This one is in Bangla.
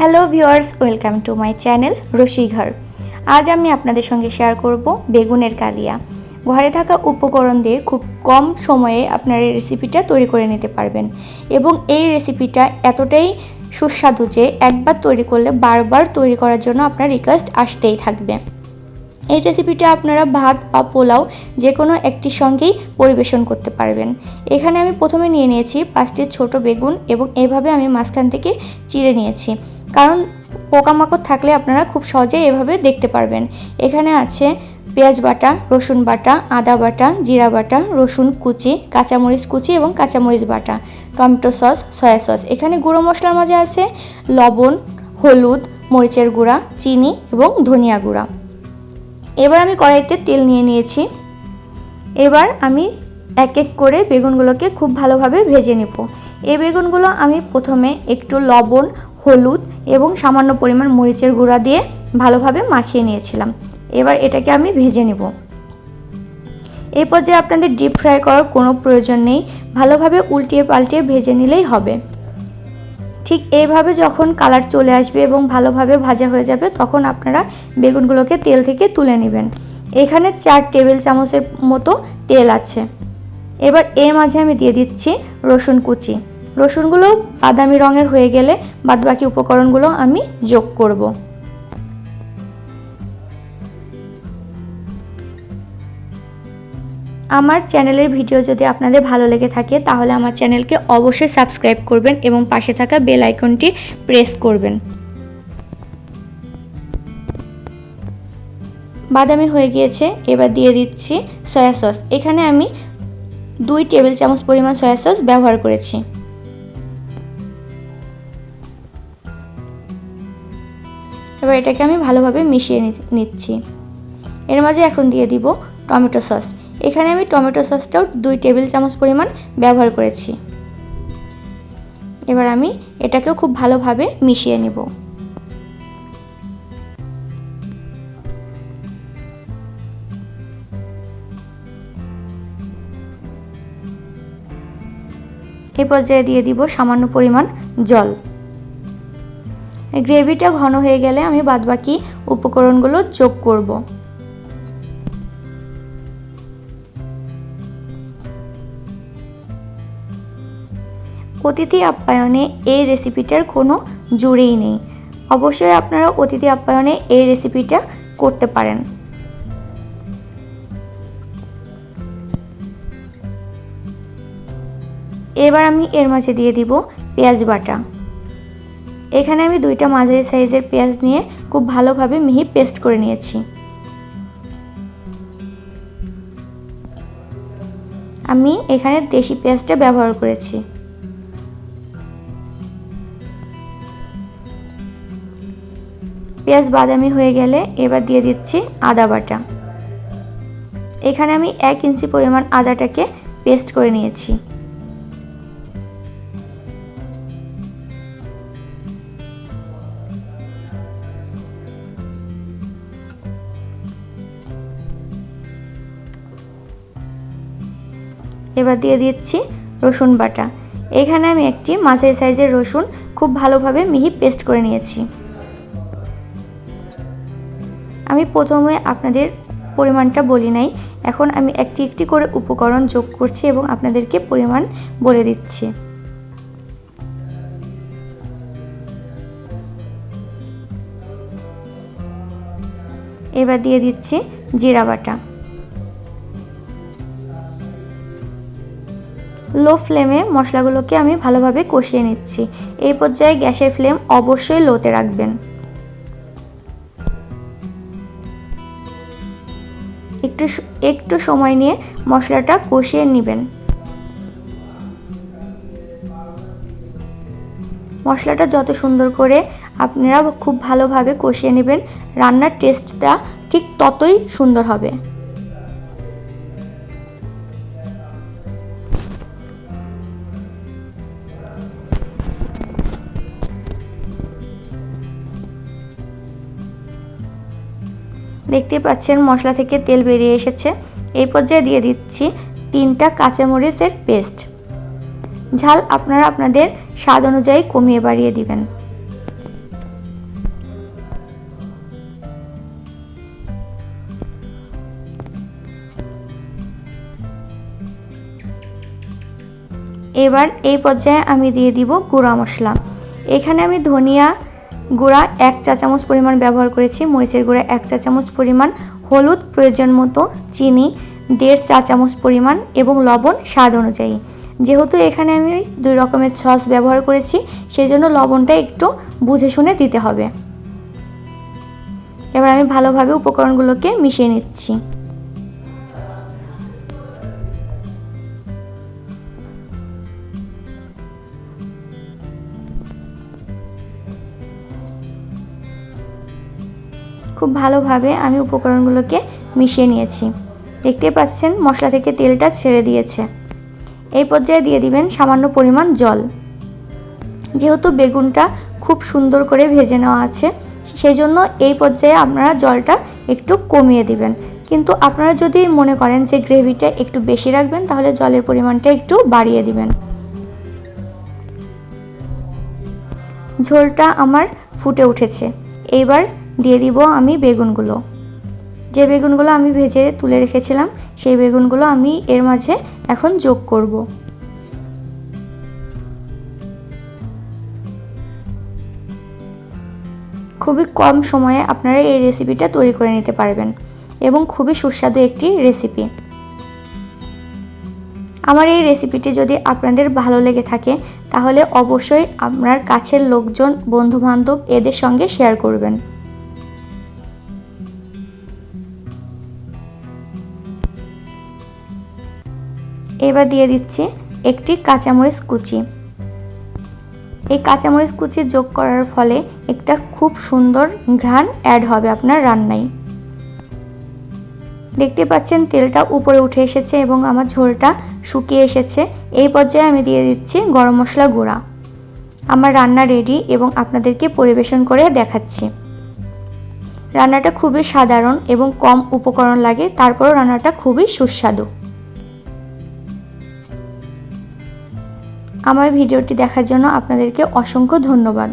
Hello viewers, welcome to my channel Rasighar. আজ আমি আপনাদের সঙ্গে শেয়ার করব বেগুনের কালিয়া। ঘরে থাকা উপকরণ দিয়ে খুব কম সময়ে আপনারা এই রেসিপিটা তৈরি করে নিতে পারবেন এবং এই রেসিপিটা এতটাই সুস্বাদু যে একবার তৈরি করলে বারবার তৈরি করার জন্য আপনার রিকোয়েস্ট আসতেই থাকবে। এই রেসিপিটা আপনারা ভাত বা পোলাও যে কোনো একটির সঙ্গেই পরিবেশন করতে পারবেন। এখানে আমি প্রথমে নিয়ে নিয়েছি 5টি ছোট বেগুন এবং এভাবে আমি মাঝখান থেকে চিড়ে নিয়েছি, কারণ পোকামাকড় থাকলে আপনারা খুব সহজেই এভাবে দেখতে পারবেন। এখানে আছে পেঁয়াজ বাটা, রসুন বাটা, আদা বাটা, জিরা বাটা, রসুন কুচি, কাঁচামরিচ কুচি এবং কাঁচামরিচ বাটা, টমেটো সস, সয়া সস। এখানে গুঁড়ো মশলার মাঝে আছে লবণ, হলুদ, মরিচের গুঁড়া, চিনি এবং ধনিয়া গুঁড়া। এবার আমি কড়াইতে তেল নিয়ে নিয়েছি। এবার আমি এক এক করে বেগুনগুলোকে খুব ভালোভাবে ভেজে নেব। এই বেগুনগুলো আমি প্রথমে একটু লবণ, হলুদ এবং সামান্য পরিমাণ মরিচের গুঁড়া দিয়ে ভালোভাবে মাখিয়ে নিয়েছিলাম। এবার এটাকে আমি ভেজে নেব। এই পর্যায়ে আপনাদের ডিপ ফ্রাই করার কোনো প্রয়োজন নেই, ভালোভাবে উল্টিয়ে পাল্টিয়ে ভেজে নিলেই হবে। ঠিক এইভাবে যখন কালার চলে আসবে এবং ভালোভাবে ভাজা হয়ে যাবে তখন আপনারা বেগুনগুলোকে তেল থেকে তুলে নেবেন। এখানে 4 টেবিল চামচের মতো তেল আছে। এবার এর মাঝে আমি দিয়ে দিচ্ছি রসুন কুচি। রসুনগুলো বাদামি রঙের হয়ে গেলে বাদবাকি উপকরণগুলো আমি যোগ করব। আমার চ্যানেলের ভিডিও যদি আপনাদের ভালো লেগে থাকে তাহলে আমার চ্যানেলকে অবশ্যই সাবস্ক্রাইব করবেন এবং পাশে থাকা বেল আইকনটি প্রেস করবেন। বাদামি হয়ে গিয়েছে, এবার দিয়ে দিচ্ছি সয়া সস। এখানে আমি 2 টেবিল চামচ পরিমাণ সয়া সস ব্যবহার করেছি। এবার এটাকে আমি ভালোভাবে মিশিয়ে নিচ্ছি। এর মাঝে এখন দিয়ে দিব টমেটো সস। এখানে আমি টমেটো সসটাও 2 টেবিল চামচ পরিমাণ ব্যবহার করেছি। এবার আমি এটাকেও খুব ভালোভাবে মিশিয়ে নেব। এই পর্যায়ে দিয়ে দিব সামান্য পরিমাণ জল। গ্রেভিটা ঘন হয়ে গেলে আমি বাদবাকি উপকরণগুলো যোগ করব। অতিথি আপ্যায়নে এই রেসিপিটার কোনো জুড়েই নেই। অবশ্যই আপনারা অতিথি আপ্যায়নে এই রেসিপিটা করতে পারেন। এবার আমি এর মাঝে দিয়ে দিব পেঁয়াজ বাটা। এখানে আমি 2টা মাঝারি সাইজের পেঁয়াজ নিয়ে খুব ভালোভাবে মিহি পেস্ট করে নিয়েছি। আমি এখানে দেশি পেঁয়াজটা ব্যবহার করেছি। পেঁয়াজ বাদামি হয়ে গেলে এবার দিয়ে দিচ্ছি আদা বাটা। এখানে আমি 1 ইঞ্চি পরিমাণ আদাটাকে পেস্ট করে নিয়েছি। এবার দিয়ে দিচ্ছি রসুন বাটা। এখানে আমি একটি মাঝারি সাইজের রসুন খুব ভালোভাবে মিহি পেস্ট করে নিয়েছি। আমি প্রথমে আপনাদের পরিমাণটা বলি নাই, এখন আমি একটি একটি করে উপকরণ যোগ করছি এবং আপনাদেরকে পরিমাণ বলে দিচ্ছি। এবার দিয়ে দিচ্ছি জিরা বাটা। লো ফ্লেমে মশলাগুলোকে আমি ভালোভাবে কষিয়ে নিচ্ছি। এই পর্যায়ে গ্যাসের ফ্লেম অবশ্যই লোতে রাখবেন। একটু সময় নিয়ে মশলাটা কষিয়ে নেবেন। মশলাটা যত সুন্দর করে আপনারা খুব ভালোভাবে কষিয়ে নেবেন, রান্নার টেস্টটা ঠিক ততই সুন্দর হবে। দেখতে পাচ্ছেন মশলা থেকে তেল বেরিয়ে এসেছে। এই পর্যায়ে দিয়ে দিচ্ছি 3টা কাঁচামরিচের পেস্ট। ঝাল আপনারা আপনাদের স্বাদ অনুযায়ী কমিয়ে বাড়িয়ে দিবেন। এবার এই পর্যায়ে আমি দিয়ে দিব গুঁড়া মশলা। এখানে আমি ধনিয়া গুঁড়া 1 চা চামচ পরিমাণ ব্যবহার করেছি, মরিচের গুঁড়া 1 চা চামচ পরিমাণ, হলুদ প্রয়োজন মতো, চিনি 1.5 চা চামচ পরিমাণ এবং লবণ স্বাদ অনুযায়ী। যেহেতু এখানে আমি 2 রকমের সস ব্যবহার করেছি, সেজন্য লবণটা একটু বুঝে শুনে দিতে হবে। এবার আমি ভালোভাবে উপকরণগুলোকে মিশিয়ে নিচ্ছি। খুব ভালোভাবে আমি উপকরণগুলোকে মিশিয়ে নিয়েছি। দেখতে পাচ্ছেন মশলা থেকে তেলটা ছেড়ে দিয়েছে। এই পর্যায়ে দিয়ে দিবেন সামান্য পরিমাণ জল। যেহেতু বেগুনটা খুব সুন্দর করে ভেজে নেওয়া আছে, সেই জন্য এই পর্যায়ে আপনারা জলটা একটু কমিয়ে দিবেন। কিন্তু আপনারা যদি মনে করেন যে গ্রেভিটা একটু বেশি রাখবেন, তাহলে জলের পরিমাণটা একটু বাড়িয়ে দিবেন। ঝোলটা আমার ফুটে উঠেছে। এবার দিয়ে দিব আমি বেগুনগুলো। যে বেগুনগুলো আমি ভেজে তুলে রেখেছিলাম, সেই বেগুনগুলো আমি এর মাঝে এখন যোগ করব। খুবই কম সময়ে আপনারা এই রেসিপিটা তৈরি করে নিতে পারবেন এবং খুবই সুস্বাদু একটি রেসিপি। আমার এই রেসিপিটি যদি আপনাদের ভালো লেগে থাকে, তাহলে অবশ্যই আপনার কাছের লোকজন, বন্ধুবান্ধব এদের সঙ্গে শেয়ার করবেন। এবার দিয়ে দিচ্ছি একটি কাঁচামরিচ কুচি। এই কাঁচামরিচ কুচি যোগ করার ফলে একটা খুব সুন্দর ঘ্রাণ অ্যাড হবে আপনার রান্নায়। দেখতে পাচ্ছেন তেলটা উপরে উঠে এসেছে এবং আমার ঝোলটা শুকিয়ে এসেছে। এই পর্যায়ে আমি দিয়ে দিচ্ছি গরম মশলা গুঁড়া। আমার রান্না রেডি এবং আপনাদেরকে পরিবেশন করে দেখাচ্ছি। রান্নাটা খুবই সাধারণ এবং কম উপকরণ লাগে, তারপরও রান্নাটা খুবই সুস্বাদু। আমার ভিডিওটি দেখার জন্য আপনাদেরকে অসংখ্য ধন্যবাদ।